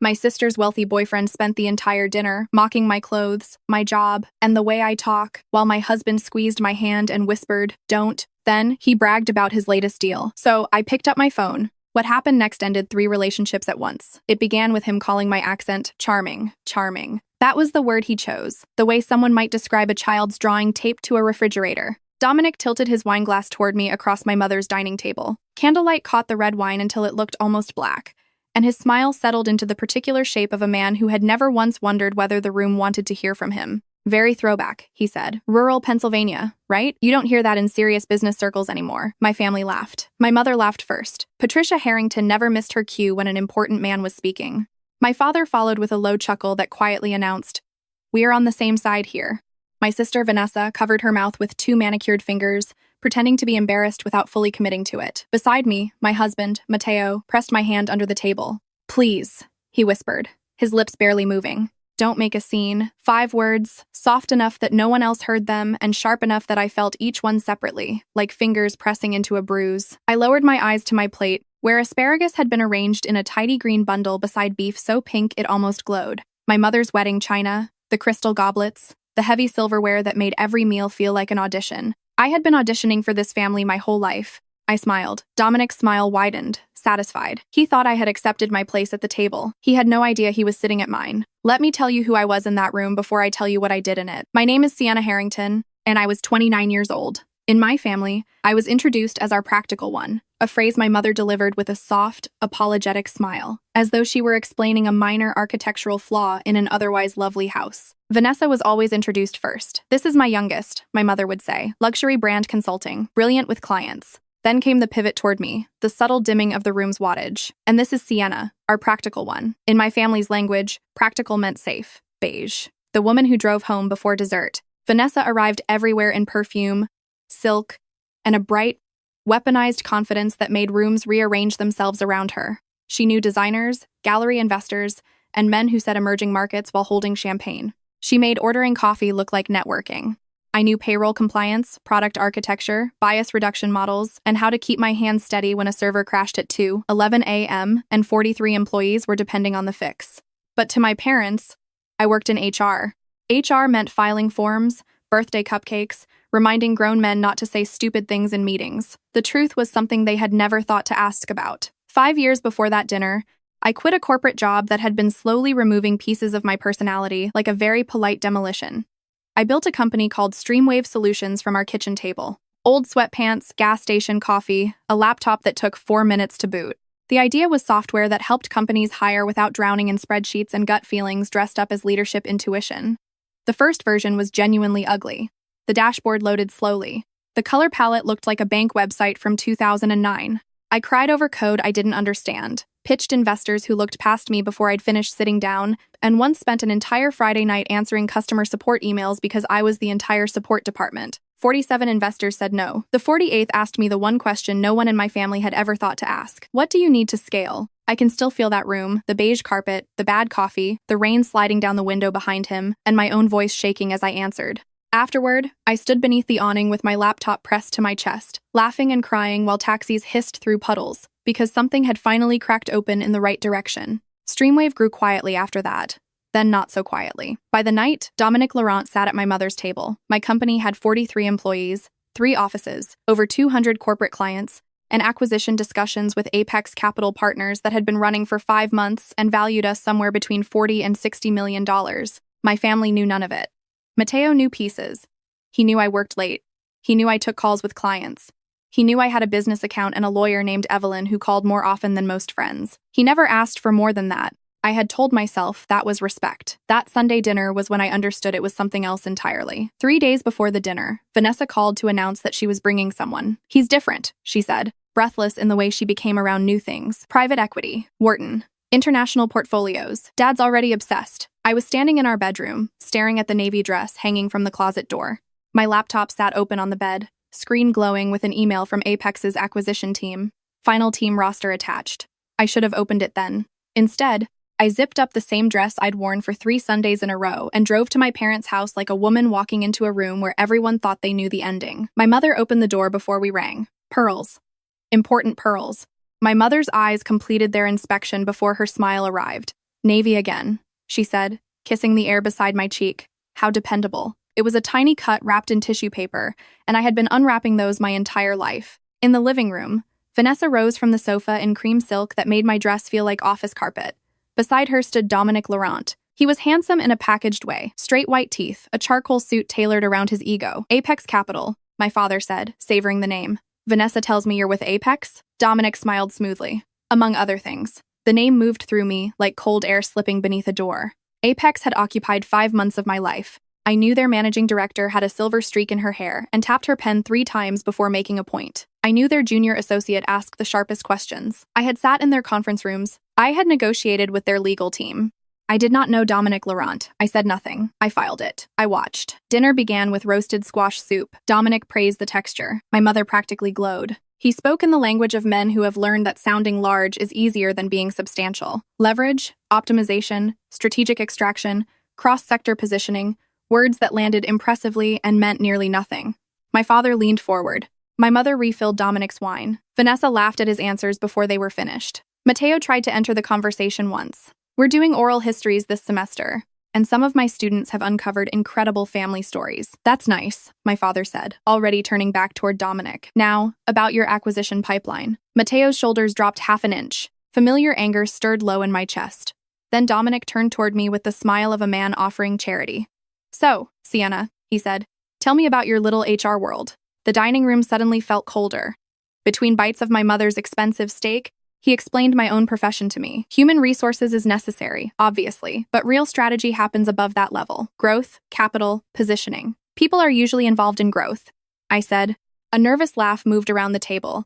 My sister's wealthy boyfriend spent the entire dinner mocking my clothes, my job, and the way I talk, while my husband squeezed my hand and whispered, "Don't." Then he bragged about his latest deal. So I picked up my phone. What happened next ended 3 relationships at once. It began with him calling my accent charming, charming. That was the word he chose, the way someone might describe a child's drawing taped to a refrigerator. Dominic tilted his wine glass toward me across my mother's dining table. Candlelight caught the red wine until it looked almost black, and his smile settled into the particular shape of a man who had never once wondered whether the room wanted to hear from him. "Very throwback," he said. "Rural Pennsylvania, right? You don't hear that in serious business circles anymore." My family laughed. My mother laughed first. Patricia Harrington never missed her cue when an important man was speaking. My father followed with a low chuckle that quietly announced, "We are on the same side here." My sister Vanessa covered her mouth with 2 manicured fingers, pretending to be embarrassed without fully committing to it. Beside me, my husband, Matteo, pressed my hand under the table. "Please," he whispered, his lips barely moving. "Don't make a scene." 5 words, soft enough that no one else heard them, and sharp enough that I felt each one separately, like fingers pressing into a bruise. I lowered my eyes to my plate, where asparagus had been arranged in a tidy green bundle beside beef so pink it almost glowed. My mother's wedding china, the crystal goblets, the heavy silverware that made every meal feel like an audition. I had been auditioning for this family my whole life. I smiled. Dominic's smile widened, satisfied. He thought I had accepted my place at the table. He had no idea he was sitting at mine. Let me tell you who I was in that room before I tell you what I did in it. My name is Sienna Harrington, and I was 29 years old. In my family, I was introduced as our practical one, a phrase my mother delivered with a soft, apologetic smile, as though she were explaining a minor architectural flaw in an otherwise lovely house. Vanessa was always introduced first. "This is my youngest," my mother would say. "Luxury brand consulting, brilliant with clients." Then came the pivot toward me, the subtle dimming of the room's wattage. "And this is Sienna, our practical one." In my family's language, practical meant safe, beige. The woman who drove home before dessert. Vanessa arrived everywhere in perfume, silk, and a bright, weaponized confidence that made rooms rearrange themselves around her. She knew designers, gallery investors, and men who set emerging markets while holding champagne. She made ordering coffee look like networking. I knew payroll compliance, product architecture, bias reduction models, and how to keep my hands steady when a server crashed at 2:11 a.m. and 43 employees were depending on the fix. But to my parents, I worked in HR. HR meant filing forms, birthday cupcakes, reminding grown men not to say stupid things in meetings. The truth was something they had never thought to ask about. 5 years before that dinner, I quit a corporate job that had been slowly removing pieces of my personality like a very polite demolition. I built a company called Streamwave Solutions from our kitchen table. Old sweatpants, gas station coffee, a laptop that took 4 minutes to boot. The idea was software that helped companies hire without drowning in spreadsheets and gut feelings dressed up as leadership intuition. The first version was genuinely ugly. The dashboard loaded slowly. The color palette looked like a bank website from 2009. I cried over code I didn't understand, pitched investors who looked past me before I'd finished sitting down, and once spent an entire Friday night answering customer support emails because I was the entire support department. 47 investors said no. The 48th asked me the one question no one in my family had ever thought to ask. "What do you need to scale?" I can still feel that room, the beige carpet, the bad coffee, the rain sliding down the window behind him, and my own voice shaking as I answered. Afterward, I stood beneath the awning with my laptop pressed to my chest, laughing and crying while taxis hissed through puddles, because something had finally cracked open in the right direction. Streamwave grew quietly after that, then not so quietly. By the night, Dominic Laurent sat at my mother's table. My company had 43 employees, 3 offices, over 200 corporate clients, and acquisition discussions with Apex Capital Partners that had been running for 5 months and valued us somewhere between $40 and $60 million. My family knew none of it. Matteo knew pieces. He knew I worked late. He knew I took calls with clients. He knew I had a business account and a lawyer named Evelyn who called more often than most friends. He never asked for more than that. I had told myself that was respect. That Sunday dinner was when I understood it was something else entirely. 3 days before the dinner, Vanessa called to announce that she was bringing someone. "He's different," she said, breathless in the way she became around new things. "Private equity, Wharton, international portfolios. Dad's already obsessed." I was standing in our bedroom, staring at the navy dress hanging from the closet door. My laptop sat open on the bed, screen glowing with an email from Apex's acquisition team. Final team roster attached. I should have opened it then. Instead, I zipped up the same dress I'd worn for 3 Sundays in a row and drove to my parents' house like a woman walking into a room where everyone thought they knew the ending. My mother opened the door before we rang. Pearls. Important pearls. My mother's eyes completed their inspection before her smile arrived. Navy again, she said, kissing the air beside my cheek. How dependable. It was a tiny cut wrapped in tissue paper, and I had been unwrapping those my entire life. In the living room, Vanessa rose from the sofa in cream silk that made my dress feel like office carpet. Beside her stood Dominic Laurent. He was handsome in a packaged way, straight white teeth, a charcoal suit tailored around his ego. Apex Capital, my father said, savoring the name. Vanessa tells me you're with Apex? Dominic smiled smoothly. Among other things. The name moved through me, like cold air slipping beneath a door. Apex had occupied 5 months of my life. I knew their managing director had a silver streak in her hair and tapped her pen 3 times before making a point. I knew their junior associate asked the sharpest questions. I had sat in their conference rooms. I had negotiated with their legal team. I did not know Dominic Laurent. I said nothing. I filed it. I watched. Dinner began with roasted squash soup. Dominic praised the texture. My mother practically glowed. He spoke in the language of men who have learned that sounding large is easier than being substantial. Leverage, optimization, strategic extraction, cross-sector positioning, words that landed impressively and meant nearly nothing. My father leaned forward. My mother refilled Dominic's wine. Vanessa laughed at his answers before they were finished. Matteo tried to enter the conversation once. We're doing oral histories this semester, and some of my students have uncovered incredible family stories. That's nice, my father said, already turning back toward Dominic. Now, about your acquisition pipeline. Matteo's shoulders dropped half an inch. Familiar anger stirred low in my chest. Then Dominic turned toward me with the smile of a man offering charity. So, Sienna, he said, tell me about your little HR world. The dining room suddenly felt colder. Between bites of my mother's expensive steak, he explained my own profession to me. Human resources is necessary, obviously, but real strategy happens above that level. Growth, capital, positioning. People are usually involved in growth, I said. A nervous laugh moved around the table,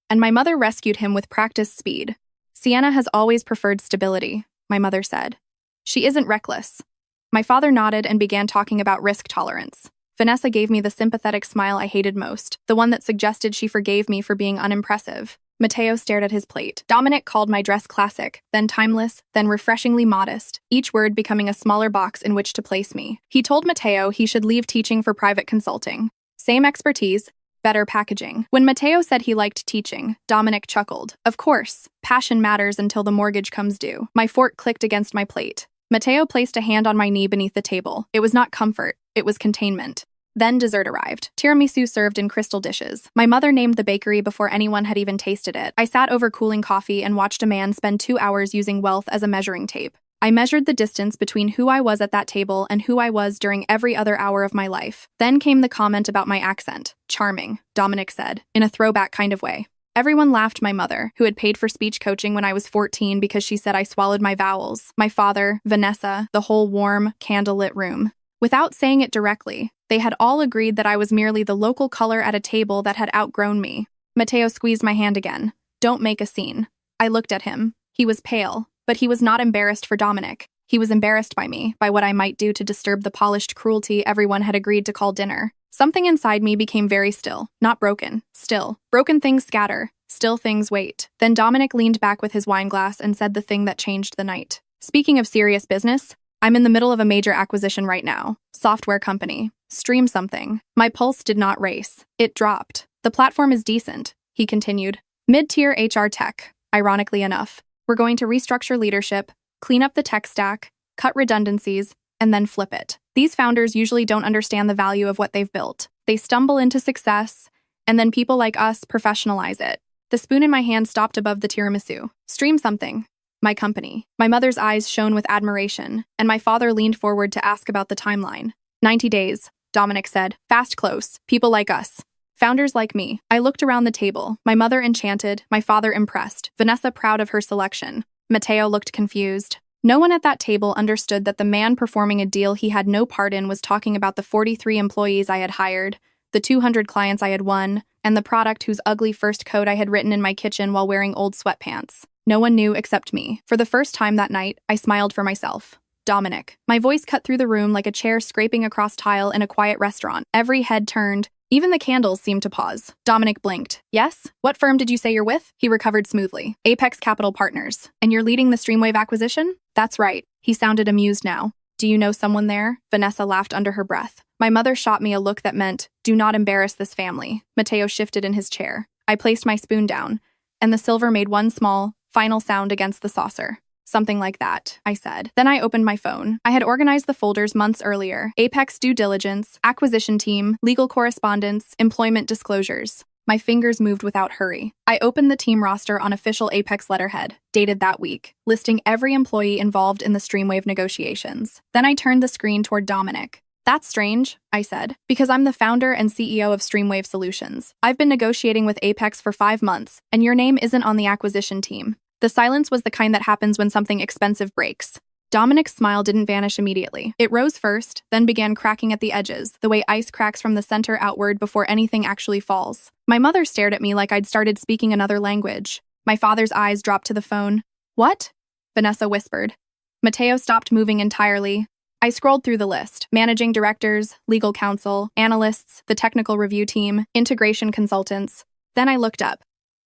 and my mother rescued him with practiced speed. Sienna has always preferred stability, my mother said. She isn't reckless. My father nodded and began talking about risk tolerance. Vanessa gave me the sympathetic smile I hated most, the one that suggested she forgave me for being unimpressive. Matteo stared at his plate. Dominic called my dress classic, then timeless, then refreshingly modest, each word becoming a smaller box in which to place me. He told Matteo he should leave teaching for private consulting. Same expertise, better packaging. When Matteo said he liked teaching, Dominic chuckled. Of course, passion matters until the mortgage comes due. My fork clicked against my plate. Matteo placed a hand on my knee beneath the table. It was not comfort, it was containment. Then dessert arrived. Tiramisu served in crystal dishes. My mother named the bakery before anyone had even tasted it. I sat over cooling coffee and watched a man spend 2 hours using wealth as a measuring tape. I measured the distance between who I was at that table and who I was during every other hour of my life. Then came the comment about my accent. Charming, Dominic said, in a throwback kind of way. Everyone laughed my mother, who had paid for speech coaching when I was 14 because she said I swallowed my vowels. My father, Vanessa, the whole warm, candlelit room. Without saying it directly, they had all agreed that I was merely the local color at a table that had outgrown me. Matteo squeezed my hand again. Don't make a scene. I looked at him. He was pale, but he was not embarrassed for Dominic. He was embarrassed by me, by what I might do to disturb the polished cruelty everyone had agreed to call dinner. Something inside me became very still, not broken, still. Broken things scatter, still things wait. Then Dominic leaned back with his wine glass and said the thing that changed the night. Speaking of serious business, I'm in the middle of a major acquisition right now. Software company. Stream something. My pulse did not race. It dropped. The platform is decent, he continued. Mid-tier HR tech, ironically enough. We're going to restructure leadership, clean up the tech stack, cut redundancies, and then flip it. These founders usually don't understand the value of what they've built. They stumble into success, and then people like us professionalize it. The spoon in my hand stopped above the tiramisu. Stream something. My company. My mother's eyes shone with admiration, and my father leaned forward to ask about the timeline. 90 days, Dominic said. Fast close. People like us. Founders like me. I looked around the table. My mother enchanted, my father impressed, Vanessa proud of her selection. Matteo looked confused. No one at that table understood that the man performing a deal he had no part in was talking about the 43 employees I had hired, the 200 clients I had won, and the product whose ugly first code I had written in my kitchen while wearing old sweatpants. No one knew except me. For the first time that night, I smiled for myself. Dominic. My voice cut through the room like a chair scraping across tile in a quiet restaurant. Every head turned. Even the candles seemed to pause. Dominic blinked. Yes? What firm did you say you're with? He recovered smoothly. Apex Capital Partners. And you're leading the Streamwave acquisition? That's right. He sounded amused now. Do you know someone there? Vanessa laughed under her breath. My mother shot me a look that meant, do not embarrass this family. Matteo shifted in his chair. I placed my spoon down, and the silver made one small, final sound against the saucer. Something like that, I said. Then I opened my phone. I had organized the folders months earlier: Apex due diligence, acquisition team, legal correspondence, employment disclosures. My fingers moved without hurry. I opened the team roster on official Apex letterhead, dated that week, listing every employee involved in the Streamwave negotiations. Then I turned the screen toward Dominic. That's strange, I said, because I'm the founder and CEO of Streamwave Solutions. I've been negotiating with Apex for 5 months, and your name isn't on the acquisition team. The silence was the kind that happens when something expensive breaks. Dominic's smile didn't vanish immediately. It rose first, then began cracking at the edges, the way ice cracks from the center outward before anything actually falls. My mother stared at me like I'd started speaking another language. My father's eyes dropped to the phone. What? Vanessa whispered. Mateo stopped moving entirely. I scrolled through the list: managing directors, legal counsel, analysts, the technical review team, integration consultants. Then I looked up.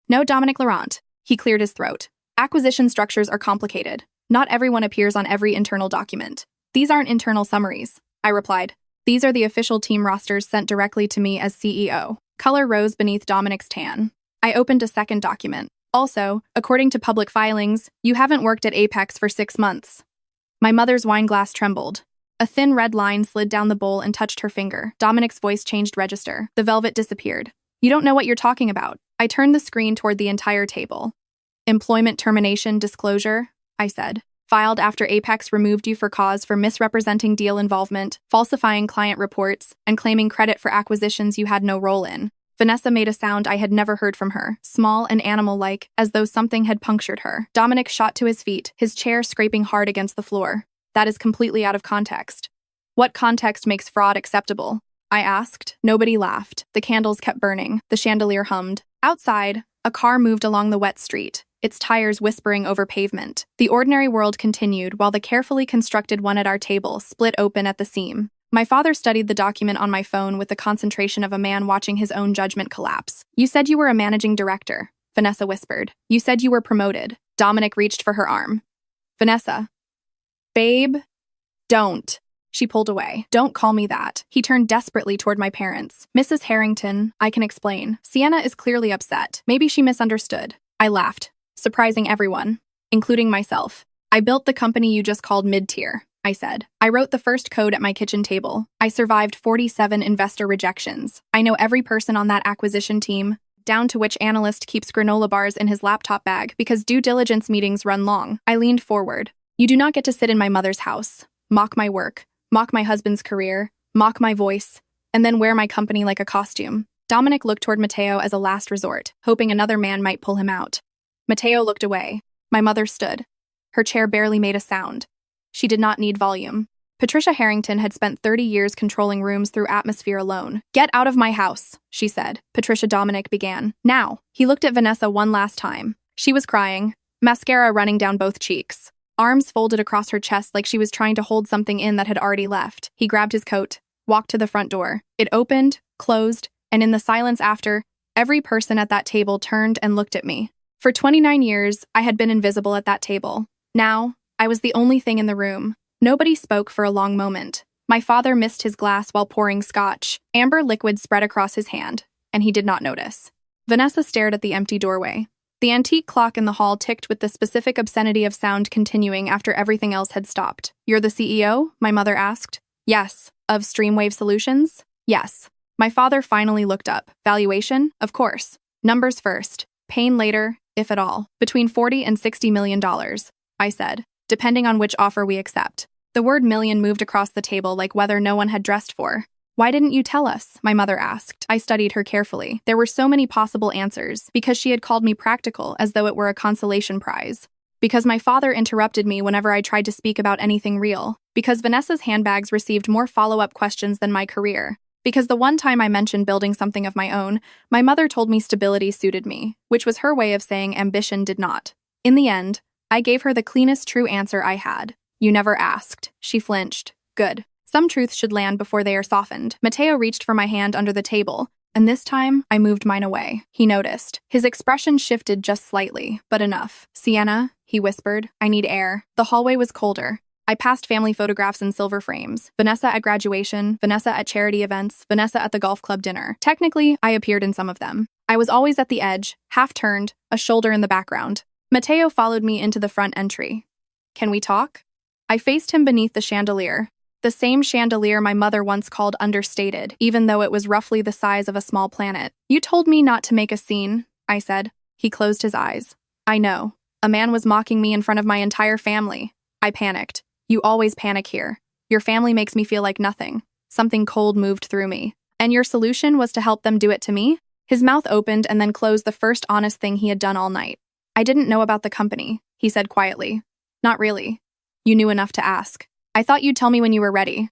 No Dominic Laurent. He cleared his throat. Acquisition structures are complicated. Not everyone appears on every internal document. These aren't internal summaries, I replied. These are the official team rosters sent directly to me as CEO. Color rose beneath Dominic's tan. I opened a second document. Also, according to public filings, you haven't worked at Apex for 6 months. My mother's wine glass trembled. A thin red line slid down the bowl and touched her finger. Dominic's voice changed register. The velvet disappeared. You don't know what you're talking about. I turned the screen toward the entire table. Employment termination disclosure, I said. Filed after Apex removed you for cause for misrepresenting deal involvement, falsifying client reports, and claiming credit for acquisitions you had no role in. Vanessa made a sound I had never heard from her, small and animal-like, as though something had punctured her. Dominic shot to his feet, his chair scraping hard against the floor. That is completely out of context. What context makes fraud acceptable? I asked. Nobody laughed. The candles kept burning. The chandelier hummed. Outside, a car moved along the wet street, its tires whispering over pavement. The ordinary world continued while the carefully constructed one at our table split open at the seam. My father studied the document on my phone with the concentration of a man watching his own judgment collapse. You said you were a managing director, Vanessa whispered. You said you were promoted. Dominic reached for her arm. Vanessa. Babe, don't. She pulled away. Don't call me that. He turned desperately toward my parents. Mrs. Harrington, I can explain. Sienna is clearly upset. Maybe she misunderstood. I laughed, surprising everyone, including myself. I built the company you just called mid-tier, I said. I wrote the first code at my kitchen table. I survived 47 investor rejections. I know every person on that acquisition team, down to which analyst keeps granola bars in his laptop bag because due diligence meetings run long. I leaned forward. You do not get to sit in my mother's house, mock my work, mock my husband's career, mock my voice, and then wear my company like a costume. Dominic looked toward Mateo as a last resort, hoping another man might pull him out. Mateo looked away. My mother stood. Her chair barely made a sound. She did not need volume. Patricia Harrington had spent 30 years controlling rooms through atmosphere alone. Get out of my house, she said. Patricia Dominic began. Now. He looked at Vanessa one last time. She was crying, mascara running down both cheeks. Arms folded across her chest like she was trying to hold something in that had already left. He grabbed his coat, walked to the front door. It opened, closed, and in the silence after, every person at that table turned and looked at me. For 29 years, I had been invisible at that table. Now, I was the only thing in the room. Nobody spoke for a long moment. My father missed his glass while pouring scotch. Amber liquid spread across his hand, and he did not notice. Vanessa stared at the empty doorway. The antique clock in the hall ticked with the specific obscenity of sound continuing after everything else had stopped. You're the CEO? My mother asked. Yes. Of Streamwave Solutions? Yes. My father finally looked up. Valuation? Of course. Numbers first. Pain later, if at all. Between $40 and $60 million, I said, depending on which offer we accept. The word million moved across the table like weather no one had dressed for. Why didn't you tell us? My mother asked. I studied her carefully. There were so many possible answers, because she had called me practical as though it were a consolation prize. Because my father interrupted me whenever I tried to speak about anything real. Because Vanessa's handbags received more follow-up questions than my career. Because the one time I mentioned building something of my own, my mother told me stability suited me, which was her way of saying ambition did not. In the end, I gave her the cleanest true answer I had. You never asked. She flinched. Good. Some truths should land before they are softened. Mateo reached for my hand under the table, and this time, I moved mine away. He noticed. His expression shifted just slightly, but enough. Sienna, he whispered, I need air. The hallway was colder. I passed family photographs in silver frames. Vanessa at graduation, Vanessa at charity events, Vanessa at the golf club dinner. Technically, I appeared in some of them. I was always at the edge, half-turned, a shoulder in the background. Mateo followed me into the front entry. Can we talk? I faced him beneath the chandelier. The same chandelier my mother once called understated, even though it was roughly the size of a small planet. You told me not to make a scene, I said. He closed his eyes. I know. A man was mocking me in front of my entire family. I panicked. You always panic here. Your family makes me feel like nothing. Something cold moved through me. And your solution was to help them do it to me? His mouth opened and then closed, the first honest thing he had done all night. I didn't know about the company, he said quietly. Not really. You knew enough to ask. I thought you'd tell me when you were ready.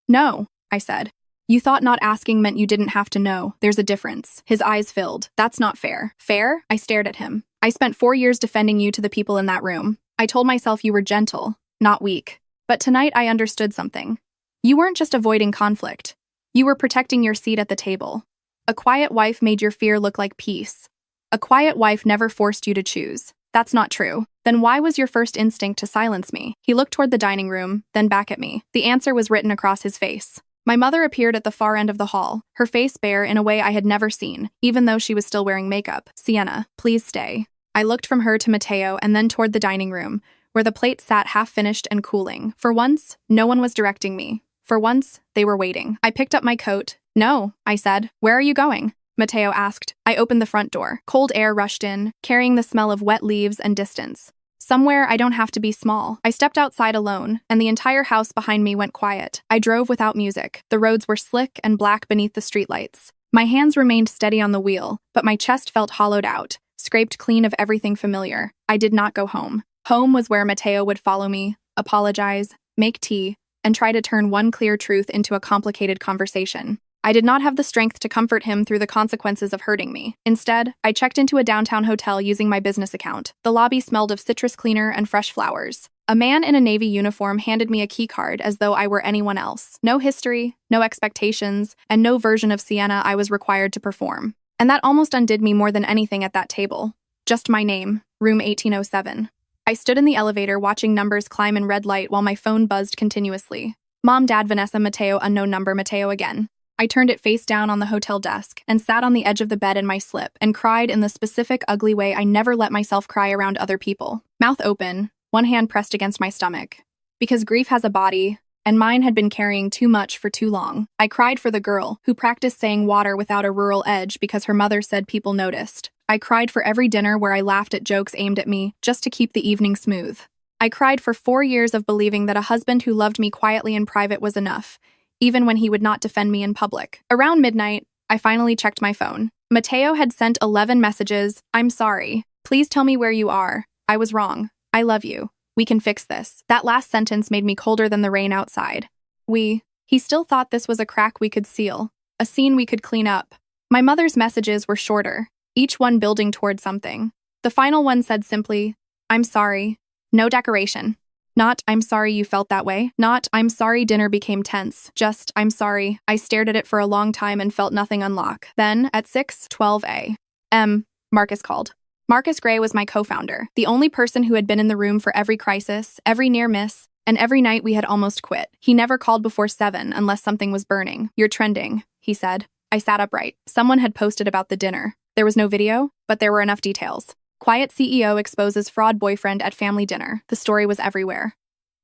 No, I said. You thought not asking meant you didn't have to know. There's a difference. His eyes filled. That's not fair. Fair? I stared at him. I spent 4 years defending you to the people in that room. I told myself you were gentle, not weak. But tonight I understood something. You weren't just avoiding conflict. You were protecting your seat at the table. A quiet wife made your fear look like peace. A quiet wife never forced you to choose. That's not true. Then why was your first instinct to silence me? He looked toward the dining room, then back at me. The answer was written across his face. My mother appeared at the far end of the hall, her face bare in a way I had never seen, even though she was still wearing makeup. Sienna, please stay. I looked from her to Mateo and then toward the dining room, where the plate sat half-finished and cooling. For once, no one was directing me. For once, they were waiting. I picked up my coat. No, I said. Where are you going? Mateo asked. I opened the front door. Cold air rushed in, carrying the smell of wet leaves and distance. Somewhere I don't have to be small. I stepped outside alone, and the entire house behind me went quiet. I drove without music. The roads were slick and black beneath the streetlights. My hands remained steady on the wheel, but my chest felt hollowed out, scraped clean of everything familiar. I did not go home. Home was where Mateo would follow me, apologize, make tea, and try to turn one clear truth into a complicated conversation. I did not have the strength to comfort him through the consequences of hurting me. Instead, I checked into a downtown hotel using my business account. The lobby smelled of citrus cleaner and fresh flowers. A man in a Navy uniform handed me a key card as though I were anyone else. No history, no expectations, and no version of Sienna I was required to perform. And that almost undid me more than anything at that table. Just my name, room 1807. I stood in the elevator watching numbers climb in red light while my phone buzzed continuously. Mom, Dad, Vanessa, Mateo, unknown number, Mateo again. I turned it face down on the hotel desk and sat on the edge of the bed in my slip and cried in the specific, ugly way I never let myself cry around other people. Mouth open, one hand pressed against my stomach. Because grief has a body, and mine had been carrying too much for too long. I cried for the girl who practiced saying water without a rural edge because her mother said people noticed. I cried for every dinner where I laughed at jokes aimed at me just to keep the evening smooth. I cried for 4 years of believing that a husband who loved me quietly in private was enough, even when he would not defend me in public. Around midnight, I finally checked my phone. Mateo had sent 11 messages. I'm sorry. Please tell me where you are. I was wrong. I love you. We can fix this. That last sentence made me colder than the rain outside. He still thought this was a crack we could seal, a scene we could clean up. My mother's messages were shorter, each one building toward something. The final one said simply, I'm sorry. No decoration. Not, I'm sorry you felt that way. Not, I'm sorry dinner became tense. Just, I'm sorry. I stared at it for a long time and felt nothing unlock. Then, at 6:12 a.m., Marcus called. Marcus Gray was my co-founder, the only person who had been in the room for every crisis, every near miss, and every night we had almost quit. He never called before 7 unless something was burning. You're trending, he said. I sat upright. Someone had posted about the dinner. There was no video, but there were enough details. Quiet CEO exposes fraud boyfriend at family dinner. The story was everywhere.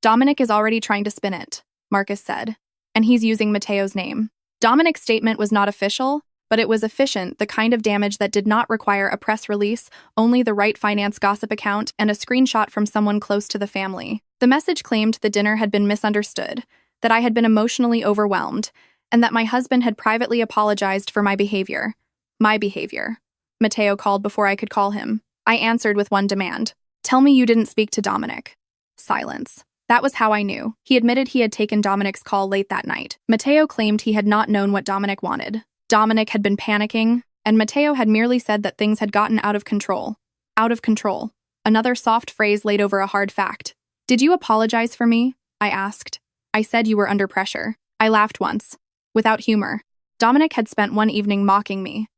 Dominic is already trying to spin it, Marcus said. And he's using Mateo's name. Dominic's statement was not official, but it was efficient, the kind of damage that did not require a press release, only the right finance gossip account, and a screenshot from someone close to the family. The message claimed the dinner had been misunderstood, that I had been emotionally overwhelmed, and that my husband had privately apologized for my behavior. My behavior. Mateo called before I could call him. I answered with one demand. Tell me you didn't speak to Dominic. Silence. That was how I knew. He admitted he had taken Dominic's call late that night. Mateo claimed he had not known what Dominic wanted. Dominic had been panicking, and Mateo had merely said that things had gotten out of control. Out of control. Another soft phrase laid over a hard fact. Did you apologize for me? I asked. I said you were under pressure. I laughed once. Without humor. Dominic had spent one evening mocking me.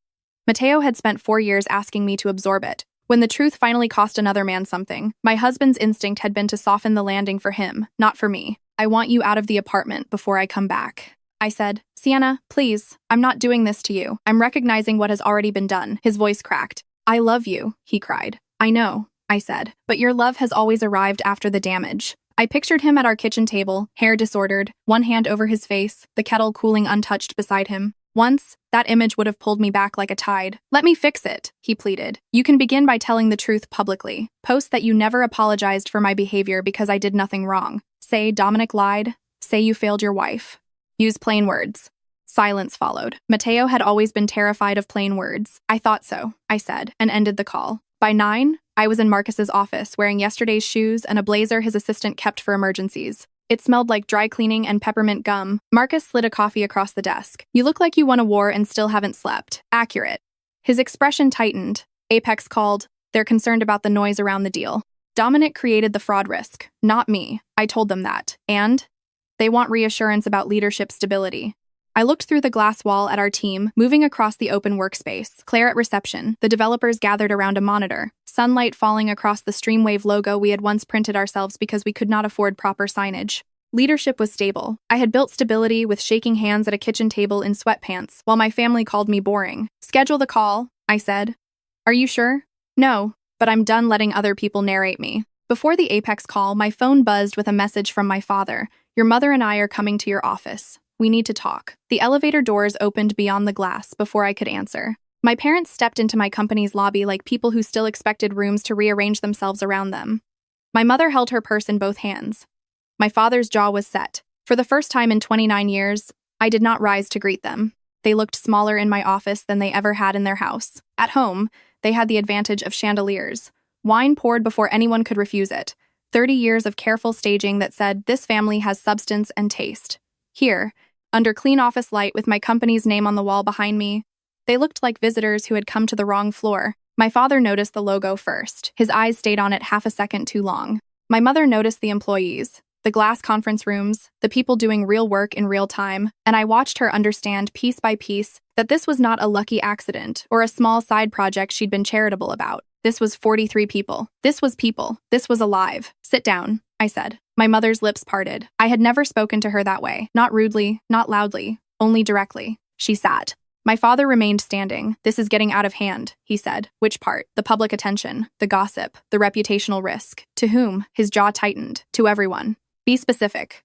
Mateo had spent 4 years asking me to absorb it. When the truth finally cost another man something, my husband's instinct had been to soften the landing for him, not for me. I want you out of the apartment before I come back. I said, Sienna, please, I'm not doing this to you. I'm recognizing what has already been done. His voice cracked. I love you, he cried. I know. I said. But your love has always arrived after the damage. I pictured him at our kitchen table, hair disordered, one hand over his face, the kettle cooling untouched beside him. Once, that image would have pulled me back like a tide. Let me fix it, he pleaded. You can begin by telling the truth publicly. Post that you never apologized for my behavior because I did nothing wrong. Say Dominic lied. Say you failed your wife. Use plain words. Silence followed. Mateo had always been terrified of plain words. I thought so, I said, and ended the call. By 9, I was in Marcus's office, wearing yesterday's shoes and a blazer his assistant kept for emergencies. It smelled like dry cleaning and peppermint gum. Marcus slid a coffee across the desk. You look like you won a war and still haven't slept. Accurate. His expression tightened. Apex called. They're concerned about the noise around the deal. Dominic created the fraud risk, not me. I told them that. And they want reassurance about leadership stability. I looked through the glass wall at our team, moving across the open workspace. Claire at reception. The developers gathered around a monitor. Sunlight falling across the Streamwave logo we had once printed ourselves because we could not afford proper signage. Leadership was stable. I had built stability with shaking hands at a kitchen table in sweatpants, while my family called me boring. Schedule the call, I said. Are you sure? No, but I'm done letting other people narrate me. Before the Apex call, my phone buzzed with a message from my father. Your mother and I are coming to your office. We need to talk. The elevator doors opened beyond the glass before I could answer. My parents stepped into my company's lobby like people who still expected rooms to rearrange themselves around them. My mother held her purse in both hands. My father's jaw was set. For the first time in 29 years, I did not rise to greet them. They looked smaller in my office than they ever had in their house. At home, they had the advantage of chandeliers. Wine poured before anyone could refuse it. 30 years of careful staging that said, this family has substance and taste. Here, under clean office light with my company's name on the wall behind me, they looked like visitors who had come to the wrong floor. My father noticed the logo first. His eyes stayed on it half a second too long. My mother noticed the employees, the glass conference rooms, the people doing real work in real time, and I watched her understand piece by piece that this was not a lucky accident or a small side project she'd been charitable about. This was 43 people. This was people. This was alive. Sit down, I said. My mother's lips parted. I had never spoken to her that way. Not rudely, not loudly, only directly. She sat. My father remained standing. This is getting out of hand, he said. Which part? The public attention, the gossip, the reputational risk. To whom? His jaw tightened. To everyone. Be specific.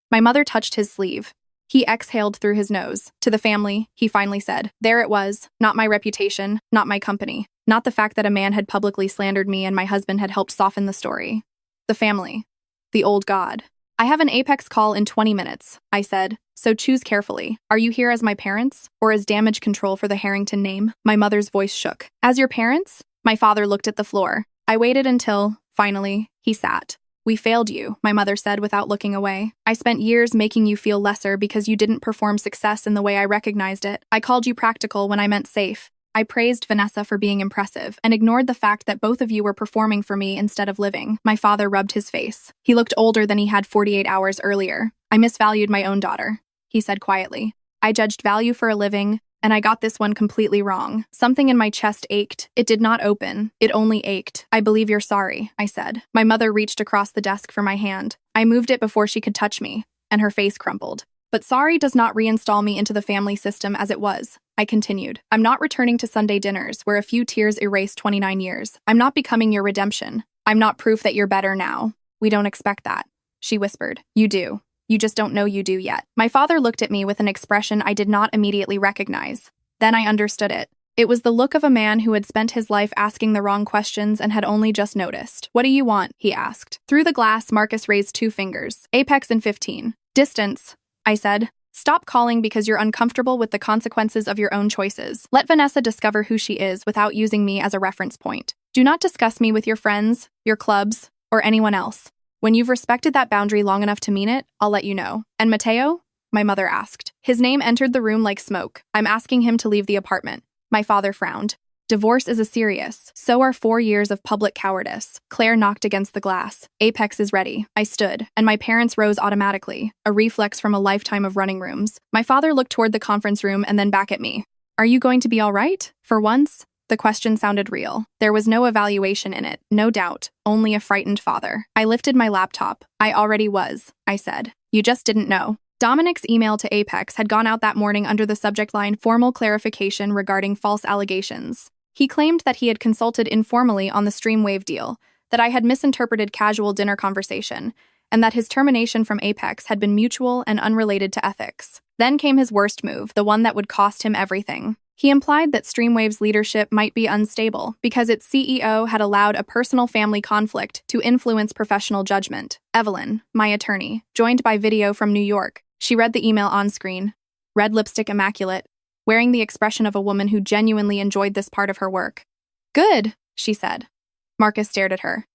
My mother touched his sleeve. He exhaled through his nose. To the family, he finally said. There it was. Not my reputation, not my company. Not the fact that a man had publicly slandered me and my husband had helped soften the story. The family. The old god. I have an Apex call in 20 minutes, I said, so choose carefully. Are you here as my parents, or as damage control for the Harrington name? My mother's voice shook. As your parents? My father looked at the floor. I waited until, finally, he sat. We failed you, my mother said without looking away. I spent years making you feel lesser because you didn't perform success in the way I recognized it. I called you practical when I meant safe. I praised Vanessa for being impressive and ignored the fact that both of you were performing for me instead of living. My father rubbed his face. He looked older than he had 48 hours earlier. I misvalued my own daughter, he said quietly. I judged value for a living, and I got this one completely wrong. Something in my chest ached. It did not open. It only ached. I believe you're sorry, I said. My mother reached across the desk for my hand. I moved it before she could touch me, and her face crumpled. But sorry does not reinstall me into the family system as it was. I continued. I'm not returning to Sunday dinners where a few tears erase 29 years. I'm not becoming your redemption. I'm not proof that you're better now. We don't expect that, she whispered. You do. You just don't know you do yet. My father looked at me with an expression I did not immediately recognize. Then I understood it. It was the look of a man who had spent his life asking the wrong questions and had only just noticed. What do you want? He asked. Through the glass, Marcus raised 2 fingers. Apex and 15. Distance, I said. Stop calling because you're uncomfortable with the consequences of your own choices. Let Vanessa discover who she is without using me as a reference point. Do not discuss me with your friends, your clubs, or anyone else. When you've respected that boundary long enough to mean it, I'll let you know. And Mateo? My mother asked. His name entered the room like smoke. I'm asking him to leave the apartment. My father frowned. Divorce is a serious. So are 4 years of public cowardice. Claire knocked against the glass. Apex is ready. I stood, and my parents rose automatically, a reflex from a lifetime of running rooms. My father looked toward the conference room and then back at me. Are you going to be all right? For once? The question sounded real. There was no evaluation in it, no doubt, only a frightened father. I lifted my laptop. I already was, I said. You just didn't know. Dominic's email to Apex had gone out that morning under the subject line formal clarification regarding false allegations. He claimed that he had consulted informally on the Streamwave deal, that I had misinterpreted casual dinner conversation, and that his termination from Apex had been mutual and unrelated to ethics. Then came his worst move, the one that would cost him everything. He implied that Streamwave's leadership might be unstable because its CEO had allowed a personal family conflict to influence professional judgment. Evelyn, my attorney, joined by video from New York. She read the email on screen, red lipstick immaculate, wearing the expression of a woman who genuinely enjoyed this part of her work. Good, she said. Marcus stared at her.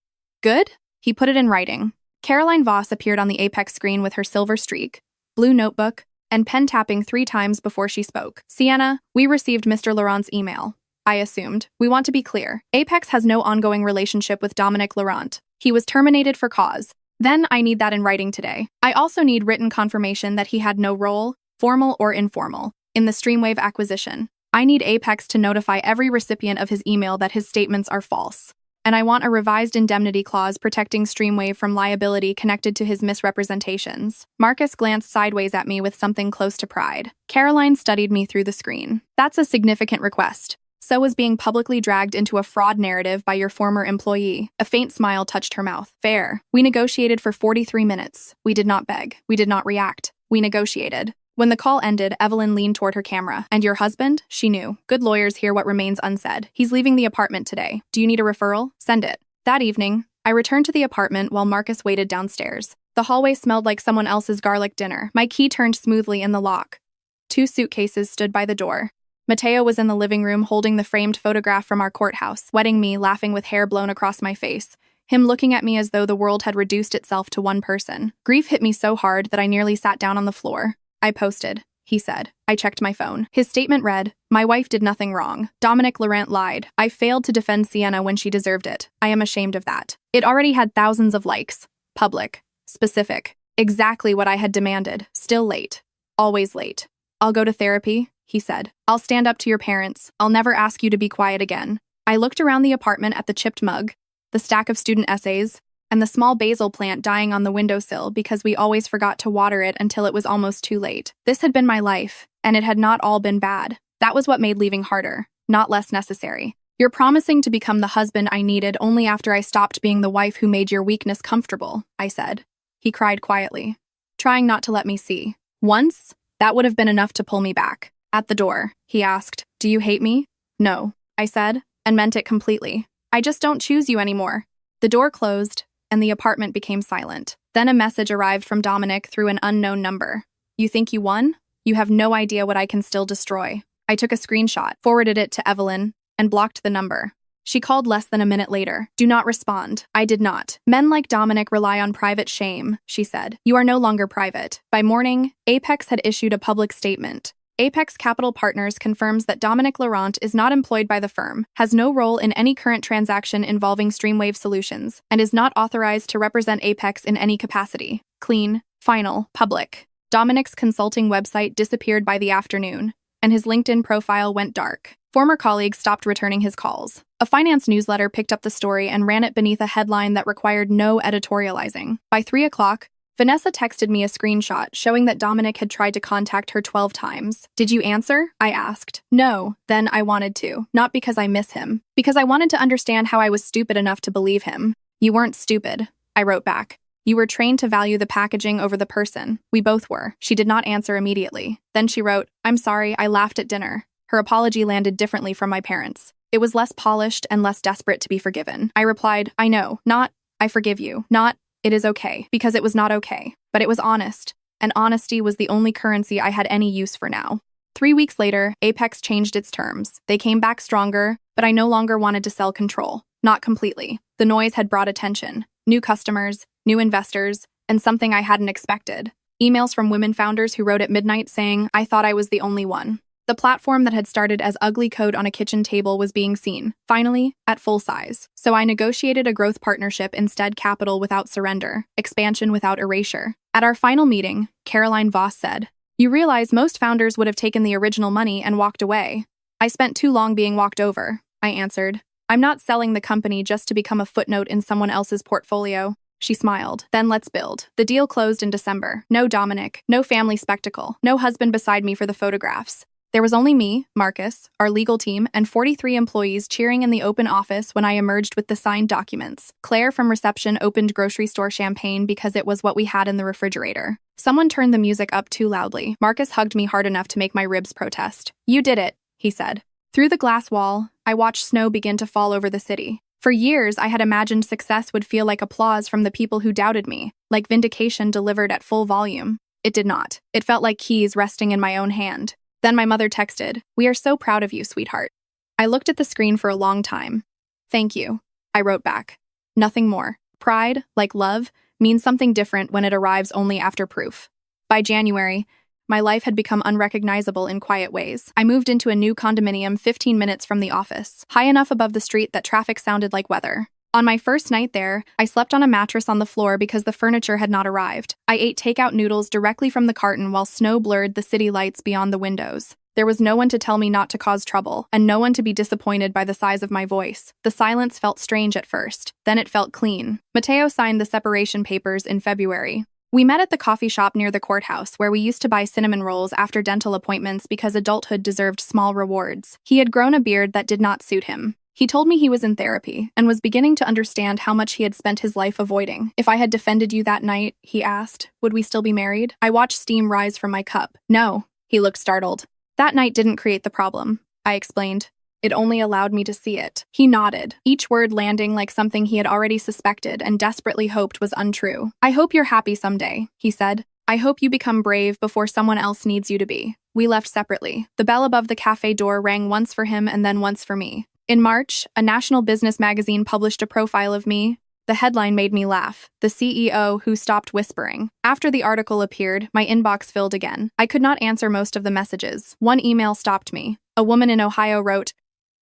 Good? He put it in writing. Caroline Voss appeared on the Apex screen with her silver streak, blue notebook, and pen tapping 3 times before she spoke. Sienna, we received Mr. Laurent's email. I assumed. We want to be clear. Apex has no ongoing relationship with Dominic Laurent. He was terminated for cause. Then I need that in writing today. I also need written confirmation that he had no role, formal or informal, in the Streamwave acquisition. I need Apex to notify every recipient of his email that his statements are false. And I want a revised indemnity clause protecting Streamwave from liability connected to his misrepresentations. Marcus glanced sideways at me with something close to pride. Caroline studied me through the screen. That's a significant request. So was being publicly dragged into a fraud narrative by your former employee. A faint smile touched her mouth. Fair. We negotiated for 43 minutes. We did not beg. We did not react. We negotiated. When the call ended, Evelyn leaned toward her camera. And your husband? She knew. Good lawyers hear what remains unsaid. He's leaving the apartment today. Do you need a referral? Send it. That evening, I returned to the apartment while Marcus waited downstairs. The hallway smelled like someone else's garlic dinner. My key turned smoothly in the lock. 2 suitcases stood by the door. Mateo was in the living room holding the framed photograph from our courthouse, wetting me, laughing with hair blown across my face. Him looking at me as though the world had reduced itself to one person. Grief hit me so hard that I nearly sat down on the floor. I posted, he said. I checked my phone. His statement read, my wife did nothing wrong. Dominic Laurent lied. I failed to defend Sienna when she deserved it. I am ashamed of that. It already had thousands of likes. Public. Specific. Exactly what I had demanded. Still late. Always late. I'll go to therapy, he said. I'll stand up to your parents. I'll never ask you to be quiet again. I looked around the apartment at the chipped mug, the stack of student essays, and the small basil plant dying on the windowsill because we always forgot to water it until it was almost too late. This had been my life, and it had not all been bad. That was what made leaving harder, not less necessary. You're promising to become the husband I needed only after I stopped being the wife who made your weakness comfortable, I said. He cried quietly, trying not to let me see. Once, that would have been enough to pull me back. At the door, he asked, do you hate me? No, I said, and meant it completely. I just don't choose you anymore. The door closed, and the apartment became silent. Then a message arrived from Dominic through an unknown number. You think you won? You have no idea what I can still destroy. I took a screenshot, forwarded it to Evelyn, and blocked the number. She called less than a minute later. Do not respond. I did not. Men like Dominic rely on private shame, she said. You are no longer private. By morning, Apex had issued a public statement. Apex Capital Partners confirms that Dominic Laurent is not employed by the firm, has no role in any current transaction involving Streamwave Solutions, and is not authorized to represent Apex in any capacity. Clean, final, public. Dominic's consulting website disappeared by the afternoon, and his LinkedIn profile went dark. Former colleagues stopped returning his calls. A finance newsletter picked up the story and ran it beneath a headline that required no editorializing. By 3 o'clock, Vanessa texted me a screenshot showing that Dominic had tried to contact her 12 times. Did you answer? I asked. No, then I wanted to. Not because I miss him. Because I wanted to understand how I was stupid enough to believe him. You weren't stupid, I wrote back. You were trained to value the packaging over the person. We both were. She did not answer immediately. Then she wrote, I'm sorry, I laughed at dinner. Her apology landed differently from my parents. It was less polished and less desperate to be forgiven. I replied, I know, not, I forgive you, not, it is okay, because it was not okay. But it was honest, and honesty was the only currency I had any use for now. 3 weeks later, Apex changed its terms. They came back stronger, but I no longer wanted to sell control. Not completely. The noise had brought attention. New customers, new investors, and something I hadn't expected. Emails from women founders who wrote at midnight saying, I thought I was the only one. The platform that had started as ugly code on a kitchen table was being seen, finally, at full size. So I negotiated a growth partnership instead, capital without surrender, expansion without erasure. At our final meeting, Caroline Voss said, you realize most founders would have taken the original money and walked away. I spent too long being walked over, I answered. I'm not selling the company just to become a footnote in someone else's portfolio. She smiled. Then let's build. The deal closed in December. No Dominic, no family spectacle, no husband beside me for the photographs. There was only me, Marcus, our legal team, and 43 employees cheering in the open office when I emerged with the signed documents. Claire from reception opened grocery store champagne because it was what we had in the refrigerator. Someone turned the music up too loudly. Marcus hugged me hard enough to make my ribs protest. "You did it," he said. Through the glass wall, I watched snow begin to fall over the city. For years, I had imagined success would feel like applause from the people who doubted me, like vindication delivered at full volume. It did not. It felt like keys resting in my own hand. Then my mother texted, "We are so proud of you, sweetheart." I looked at the screen for a long time. "Thank you," I wrote back. Nothing more. Pride, like love, means something different when it arrives only after proof. By January, my life had become unrecognizable in quiet ways. I moved into a new condominium 15 minutes from the office, high enough above the street that traffic sounded like weather. On my first night there, I slept on a mattress on the floor because the furniture had not arrived. I ate takeout noodles directly from the carton while snow blurred the city lights beyond the windows. There was no one to tell me not to cause trouble, and no one to be disappointed by the size of my voice. The silence felt strange at first, then it felt clean. Mateo signed the separation papers in February. We met at the coffee shop near the courthouse where we used to buy cinnamon rolls after dental appointments because adulthood deserved small rewards. He had grown a beard that did not suit him. He told me he was in therapy and was beginning to understand how much he had spent his life avoiding. "If I had defended you that night," he asked, "would we still be married?" I watched steam rise from my cup. "No." He looked startled. "That night didn't create the problem," I explained. "It only allowed me to see it." He nodded, each word landing like something he had already suspected and desperately hoped was untrue. "I hope you're happy someday," he said. "I hope you become brave before someone else needs you to be." We left separately. The bell above the cafe door rang once for him and then once for me. In March, a national business magazine published a profile of me. The headline made me laugh: "The CEO who stopped whispering." After the article appeared, my inbox filled again. I could not answer most of the messages. One email stopped me. A woman in Ohio wrote,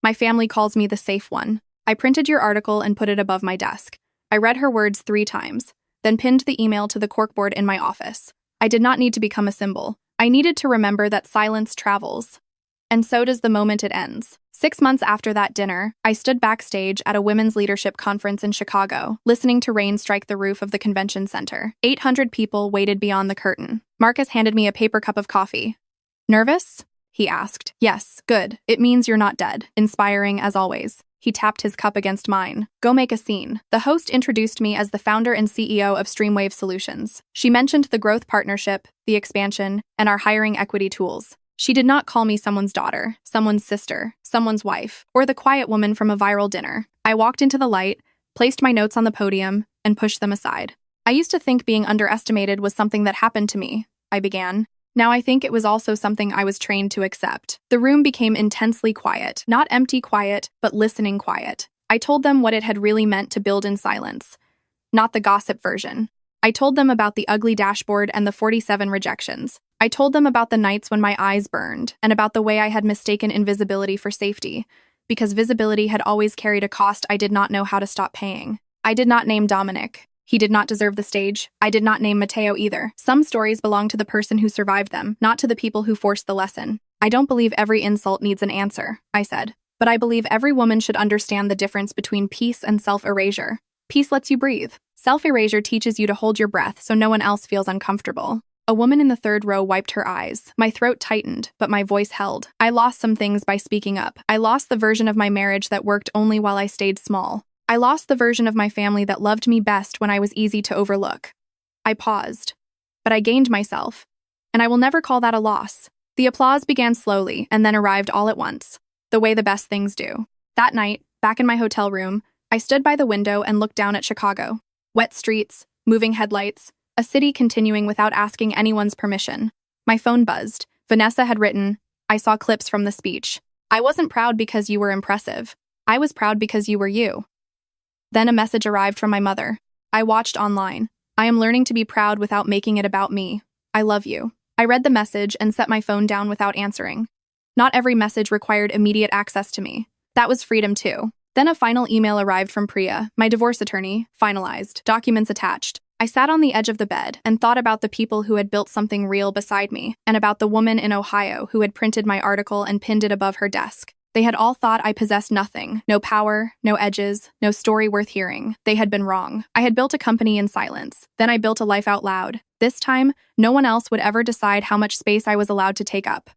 "My family calls me the safe one." I printed your article and put it above my desk. I read her words 3 times, then pinned the email to the corkboard in my office. I did not need to become a symbol. I needed to remember that silence travels. And so does the moment it ends. 6 months after that dinner, I stood backstage at a women's leadership conference in Chicago, listening to rain strike the roof of the convention center. 800 people waited beyond the curtain. Marcus handed me a paper cup of coffee. "Nervous?" he asked. "Yes, good. It means you're not dead." Inspiring as always. He tapped his cup against mine. "Go make a scene." The host introduced me as the founder and CEO of Streamwave Solutions. She mentioned the growth partnership, the expansion, and our hiring equity tools. She did not call me someone's daughter, someone's sister, someone's wife, or the quiet woman from a viral dinner. I walked into the light, placed my notes on the podium, and pushed them aside. "I used to think being underestimated was something that happened to me," I began. "Now I think it was also something I was trained to accept." The room became intensely quiet, not empty quiet, but listening quiet. I told them what it had really meant to build in silence, not the gossip version. I told them about the ugly dashboard and the 47 rejections. I told them about the nights when my eyes burned, and about the way I had mistaken invisibility for safety, because visibility had always carried a cost I did not know how to stop paying. I did not name Dominic. He did not deserve the stage. I did not name Mateo either. Some stories belong to the person who survived them, not to the people who forced the lesson. "I don't believe every insult needs an answer," I said. "But I believe every woman should understand the difference between peace and self-erasure. Peace lets you breathe. Self-erasure teaches you to hold your breath so no one else feels uncomfortable." A woman in the third row wiped her eyes. My throat tightened, but my voice held. "I lost some things by speaking up. I lost the version of my marriage that worked only while I stayed small. I lost the version of my family that loved me best when I was easy to overlook." I paused. But I gained myself. And I will never call that a loss. The applause began slowly and then arrived all at once, the way the best things do. That night, back in my hotel room, I stood by the window and looked down at Chicago. Wet streets, moving headlights, a city continuing without asking anyone's permission. My phone buzzed. Vanessa had written, "I saw clips from the speech. I wasn't proud because you were impressive. I was proud because you were you." Then a message arrived from my mother. I watched online. "I am learning to be proud without making it about me. I love you." I read the message and set my phone down without answering. Not every message required immediate access to me. That was freedom too. Then a final email arrived from Priya, my divorce attorney, finalized, documents attached. I sat on the edge of the bed and thought about the people who had built something real beside me, and about the woman in Ohio who had printed my article and pinned it above her desk. They had all thought I possessed nothing, no power, no edges, no story worth hearing. They had been wrong. I had built a company in silence. Then I built a life out loud. This time, no one else would ever decide how much space I was allowed to take up.